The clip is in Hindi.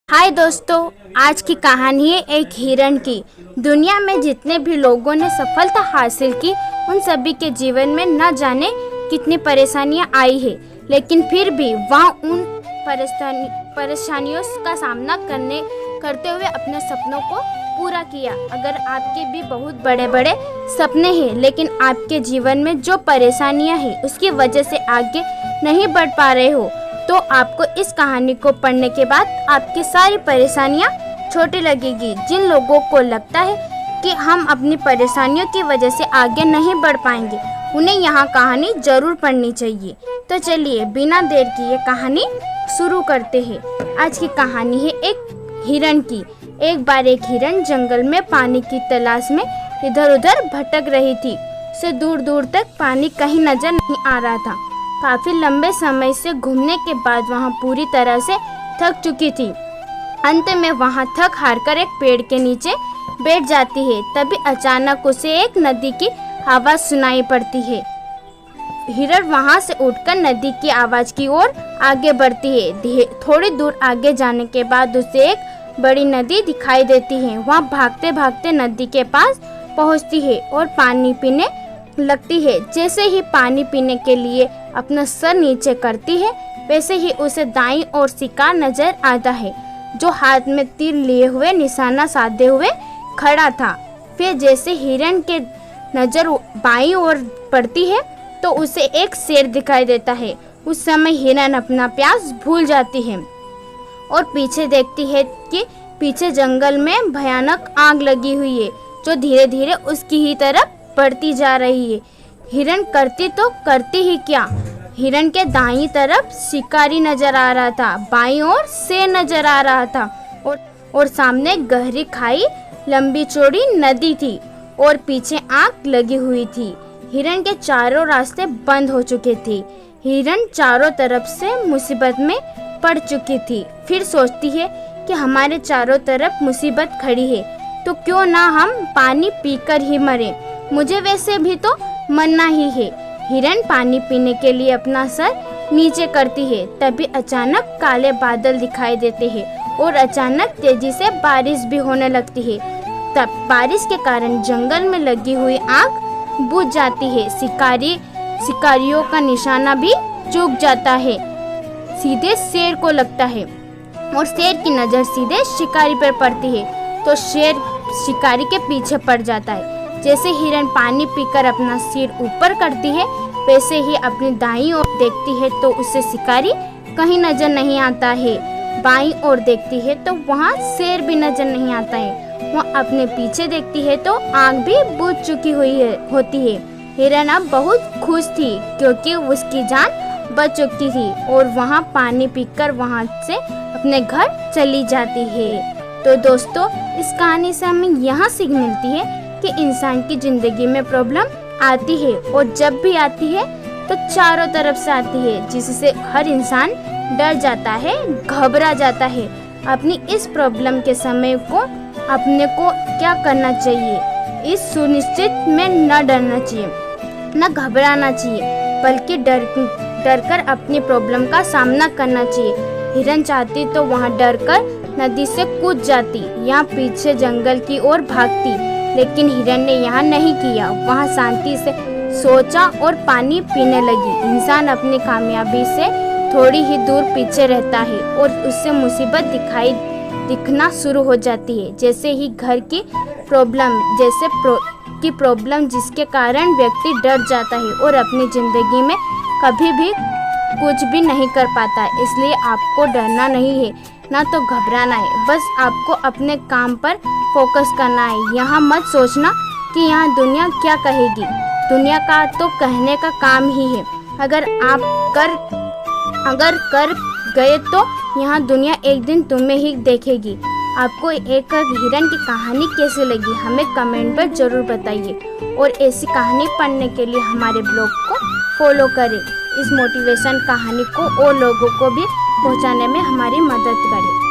हाय दोस्तों, आज की कहानी है एक हिरण की। दुनिया में जितने भी लोगों ने सफलता हासिल की, उन सभी के जीवन में न जाने कितनी परेशानियां आई है, लेकिन फिर भी वह उन परेशानियों का सामना करते हुए अपने सपनों को पूरा किया। अगर आपके भी बहुत बड़े बड़े सपने हैं, लेकिन आपके जीवन में जो परेशानियां हैं उसकी वजह से आगे नहीं बढ़ पा रहे हो, तो आपको इस कहानी को पढ़ने के बाद आपकी सारी परेशानियां छोटी लगेगी। जिन लोगों को लगता है कि हम अपनी परेशानियों की वजह से आगे नहीं बढ़ पाएंगे, उन्हें यहाँ कहानी जरूर पढ़नी चाहिए। तो चलिए बिना देर की ये कहानी शुरू करते हैं। आज की कहानी है एक हिरण की। एक बार एक हिरण जंगल में पानी की तलाश में इधर उधर भटक रही थी। उसे दूर दूर तक पानी कहीं नजर नहीं आ रहा था। काफी लंबे समय से घूमने के बाद वहाँ पूरी तरह से थक चुकी थी। अंत में वहाँ थक हारकर एक पेड़ के नीचे बैठ जाती है। तभी अचानक उसे एक नदी की आवाज सुनाई पड़ती है। हिरण वहाँ से उठकर नदी की आवाज की ओर आगे बढ़ती है। थोड़ी दूर आगे जाने के बाद उसे एक बड़ी नदी दिखाई देती है। वहाँ भागते भागते नदी के पास पहुँचती है और पानी पीने लगती है। जैसे ही पानी पीने के लिए अपना सर नीचे करती है, वैसे ही उसे दाईं ओर शिकार नजर आता है, जो हाथ में तीर लिए हुए निशाना साधे हुए खड़ा था। फिर जैसे हिरण के नजर बाईं ओर पड़ती है, तो उसे एक शेर दिखाई देता है। उस समय हिरण अपना प्यास भूल जाती है और पीछे देखती है कि पीछे जंगल में भयानक आग लगी हुई है, जो धीरे धीरे उसकी ही तरफ बढ़ती जा रही है। हिरण करती तो करती ही क्या, हिरण के दाईं तरफ शिकारी नजर आ रहा था, बाईं ओर शेर नजर आ रहा था और सामने गहरी खाई, लंबी चौड़ी नदी थी और पीछे आग लगी हुई थी। हिरण के चारों रास्ते बंद हो चुके थे। हिरण चारों तरफ से मुसीबत में पड़ चुकी थी। फिर सोचती है कि हमारे चारों तरफ मुसीबत खड़ी है, तो क्यों ना हम पानी पीकर ही मरें। मुझे वैसे भी तो मरना ही है। हिरण पानी पीने के लिए अपना सर नीचे करती है। तभी अचानक काले बादल दिखाई देते हैं और अचानक तेजी से बारिश भी होने लगती है। तब बारिश के कारण जंगल में लगी हुई आग बुझ जाती है। शिकारियों का निशाना भी चूक जाता है, सीधे शेर को लगता है और शेर की नजर सीधे शिकारी पर पड़ती है, तो शेर शिकारी के पीछे पड़ जाता है। जैसे हिरण पानी पीकर अपना सिर ऊपर करती है, वैसे ही अपनी दाईं ओर देखती है तो उसे शिकारी कहीं नजर नहीं आता है। बाईं ओर देखती है तो वहाँ शेर भी नजर नहीं आता है। वह अपने पीछे देखती है तो आग भी बुझ चुकी होती है। हिरण अब बहुत खुश थी क्योंकि उसकी जान बच चुकी थी और वहाँ पानी पीकर वहाँ से अपने घर चली जाती है। तो दोस्तों, इस कहानी से हमें यहाँ सीख मिलती है कि इंसान की जिंदगी में प्रॉब्लम आती है और जब भी आती है तो चारों तरफ से आती है, जिससे हर इंसान डर जाता है, घबरा जाता है। अपनी इस प्रॉब्लम के समय को अपने को क्या करना चाहिए, इस सुनिश्चित में न डरना चाहिए, न घबराना चाहिए, बल्कि डर कर अपनी प्रॉब्लम का सामना करना चाहिए। हिरण चाहती तो वहाँ डर कर नदी से कूद जाती या पीछे जंगल की ओर भागती, लेकिन हिरण ने यहाँ नहीं किया। वहाँ शांति से सोचा और पानी पीने लगी। इंसान अपनी कामयाबी से थोड़ी ही दूर पीछे रहता है और उससे मुसीबत दिखना शुरू हो जाती है। जैसे ही घर की प्रॉब्लम जिसके कारण व्यक्ति डर जाता है और अपनी जिंदगी में कभी भी कुछ भी नहीं कर पाता। इसलिए आपको डरना नहीं है, ना तो घबराना है। बस आपको अपने काम पर फोकस करना है। यहाँ मत सोचना कि यहाँ दुनिया क्या कहेगी। दुनिया का तो कहने का काम ही है। अगर कर गए तो यहाँ दुनिया एक दिन तुम्हें ही देखेगी। आपको एक हिरण की कहानी कैसी लगी, हमें कमेंट पर जरूर बताइए और ऐसी कहानी पढ़ने के लिए हमारे ब्लॉग को फॉलो करें। इस मोटिवेशन कहानी को और लोगों को भी पहुंचाने में हमारी मदद करें।